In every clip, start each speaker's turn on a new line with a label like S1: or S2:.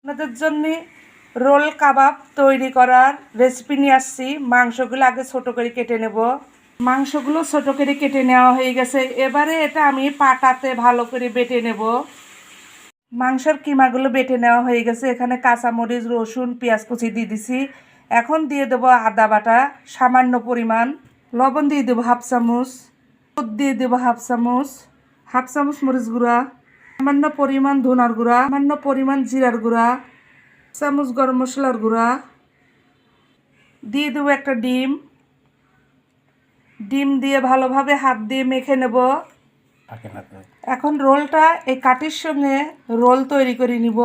S1: আপনাদের জন্য রোল কাবাব তৈরি করার রেসিপি নিয়ে আসছি। মাংসগুলো আগে ছোট করে কেটে নেব। মাংসগুলো ছোট করে কেটে নেওয়া হয়ে গেছে। এবারে এটা আমি পাটাতে ভালো করে বেটে নেব। মাংসের কিমাগুলো বেটে নেওয়া হয়ে গেছে। এখানে কাঁচামরিচ, রসুন, পেঁয়াজ কুচি দিয়ে দিছি। এখন দিয়ে দেবো আদা বাটা সামান্য পরিমাণ, লবণ দিয়ে দেবো হাফ চামচ, হলুদ দিয়ে দেবো হাফ চামচ মরিচ গুঁড়া, সামান্য পরিমাণ ধনার গুঁড়া, সামান্য পরিমাণ জিরার গুঁড়া, চামচ গরম মশলার গুঁড়া দিয়ে দেবো একটা ডিম দিয়ে ভালোভাবে হাত দিয়ে মেখে নেব। এখন রোলটা এই কাঠির সঙ্গে রোল তৈরি করে নিব।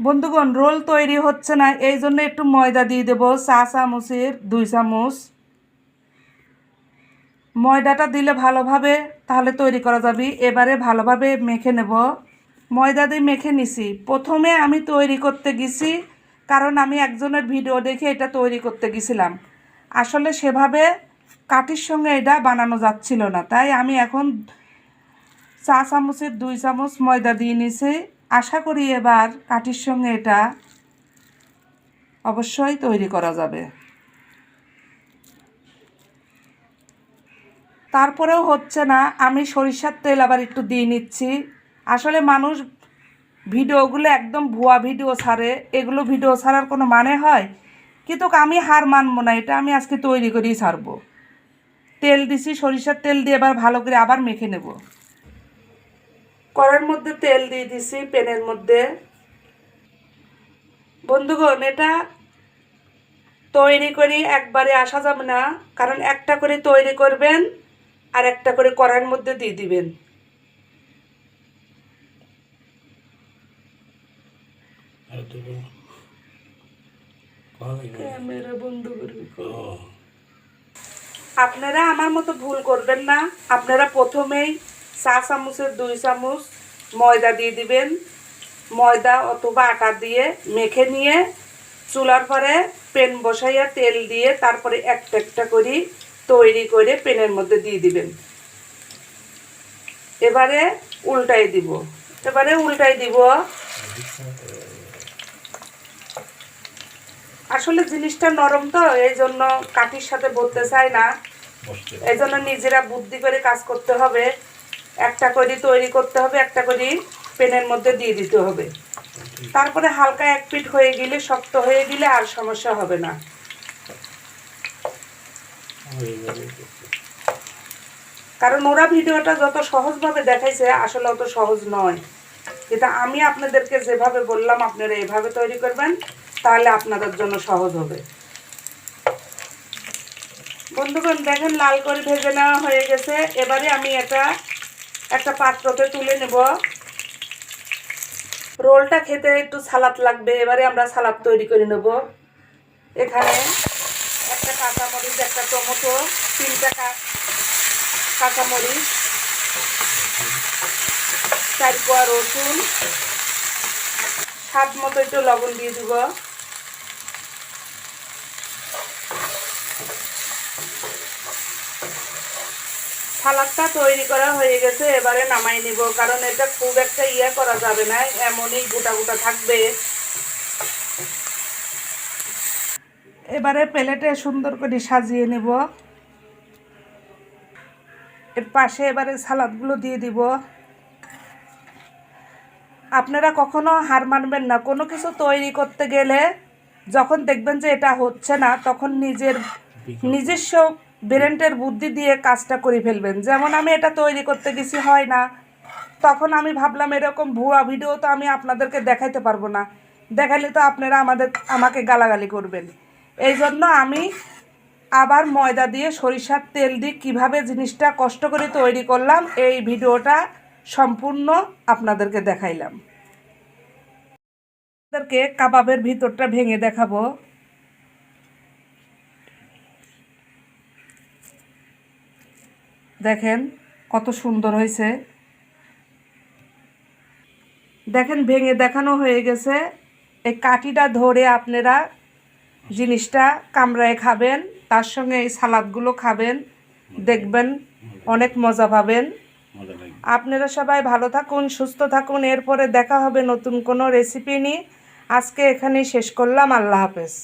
S1: বন্ধুগণ, রোল তৈরি হচ্ছে না, এই জন্য একটু ময়দা দিয়ে দেবো 4 চামচের 2 চামচ। ময়দাটা দিলে ভালোভাবে তাহলে তৈরি করা যাবে। এবারে ভালোভাবে মেখে নেব। ময়দা দিয়ে মেখে নিছি। প্রথমে আমি তৈরি করতে গেছি, কারণ আমি একজনের ভিডিও দেখে এটা তৈরি করতে গেছিলাম। আসলে সেভাবে কাঠির সঙ্গে এটা বানানো যাচ্ছিল না, তাই আমি এখন 4 চামচের 2 চামচ ময়দা দিয়ে নিছি। আশা করি এবার কাঠির সঙ্গে এটা অবশ্যই তৈরি করা যাবে। তারপরেও হচ্ছে না, আমি সরিষার তেল আবার একটু দিয়ে নিচ্ছি। আসলে মানুষ ভিডিওগুলো একদম ভুয়া ভিডিও ছাড়ে, এগুলো ভিডিও ছাড়ার কোনো মানে হয়? কিন্তু আমি হার মানবো না, এটা আমি আজকে তৈরি করেই ছাড়বো। তেল দিছি, সরিষার তেল দিয়ে এবার ভালো করে আবার মেখে নেব। কড়াইয়ের মধ্যে তেল দিয়ে দিছি, প্যানের মধ্যে। বন্ধুগণ, এটা তৈরি করি একবারে আসা যাবে না, কারণ একটা করে তৈরি করবেন আর একটা করে কড়াইয়ের মধ্যে দিয়ে দিবেন। ক্যামেরা বন্ধ করবি। আপনারা আমার মতো ভুল করবেন না। আপনারা প্রথমেই 4 চামচের 2 চামচ ময়দা দিয়ে দিবেন। ময়দা অথবা আটা দিয়ে মেখে নিয়ে চুলার পরে প্যান বসাইয়া তেল দিয়ে তারপরে একটা একটা করে তৈরি করে প্যানের মধ্যে দিয়ে দিবেন। এবারে উল্টাই দিব। আসলে জিনিসটা নরম তো, এই জন্য কাঠির সাথে বলতে চাই না, এই জন্য নিজেরা বুদ্ধি করে কাজ করতে হবে। একটা করে তৈরি করতে হবে, একটা করে প্যানের মধ্যে দিয়ে দিতে হবে। তারপরে হালকা এক পিঠ হয়ে গেলে, শক্ত হয়ে গেলে আর সমস্যা হবে না। কারণ ওরা ভিডিওটা যত সহজভাবে দেখাইছে আসলে অত সহজ নয়, কিন্তু আমি আপনাদেরকে যেভাবে বললাম আপনারা এভাবে তৈরি করবেন, তাহলে আপনাদের জন্য সহজ হবে। বন্ধুগণ, দেখেন লাল করে ভেজে নেওয়া হয়ে গেছে। এবারে আমি এটা একটা পাত্রতে তুলে নেব। রোলটা খেতে একটু সালাদ লাগবে, এবারে আমরা সালাদ তৈরি করে নেব। এখানে একটা কাঁচামরিচ, একটা টমেটো, 3টা কাঁচামরিচ, 4 কোয়া রসুন, স্বাদ মতো একটু লবণ দিয়ে দিব। সালাদটা তৈরি করা হয়ে গেছে, এবারে নামাই নিব, কারণ এটা খুব একটা করা যাবে না, এমনই গোটা গোটা থাকবে। এবারে প্লেটে সুন্দর করে সাজিয়ে নেব। এর পাশে এবারে সালাদগুলো দিয়ে দিব। আপনারা কখনো হার মানবেন না। কোনো কিছু তৈরি করতে গেলে যখন দেখবেন যে এটা হচ্ছে না, তখন নিজস্ব ব্রেনের বুদ্ধি দিয়ে কাজটা করে ফেলবেন। যেমন আমি এটা তৈরি করতে গেছি, হয় না, তখন আমি ভাবলাম এরকম ভুয়া ভিডিও তো আমি আপনাদেরকে দেখাইতে পারবো না, দেখাইলে তো আপনারা আমাকে গালাগালি করবেন। এই জন্য আমি আবার ময়দা দিয়ে সরিষার তেল দিয়ে কীভাবে জিনিসটা কষ্ট করে তৈরি করলাম, এই ভিডিওটা সম্পূর্ণ আপনাদেরকে দেখাইলাম। আপনাদেরকে কাবাবের ভিতরটা ভেঙে দেখাবো। দেখেন কত সুন্দর হয়েছে। দেখেন ভেঙে দেখানো হয়ে গেছে। এই কাঠিটা ধরে আপনারা জিনিসটা কামড়ায় খাবেন, তার সঙ্গে এই সালাদগুলো খাবেন, দেখবেন অনেক মজা পাবেন। আপনারা সবাই ভালো থাকুন, সুস্থ থাকুন। এরপরে দেখা হবে নতুন কোনো রেসিপি নিয়ে। আজকে এখানেই শেষ করলাম। আল্লাহ হাফেজ।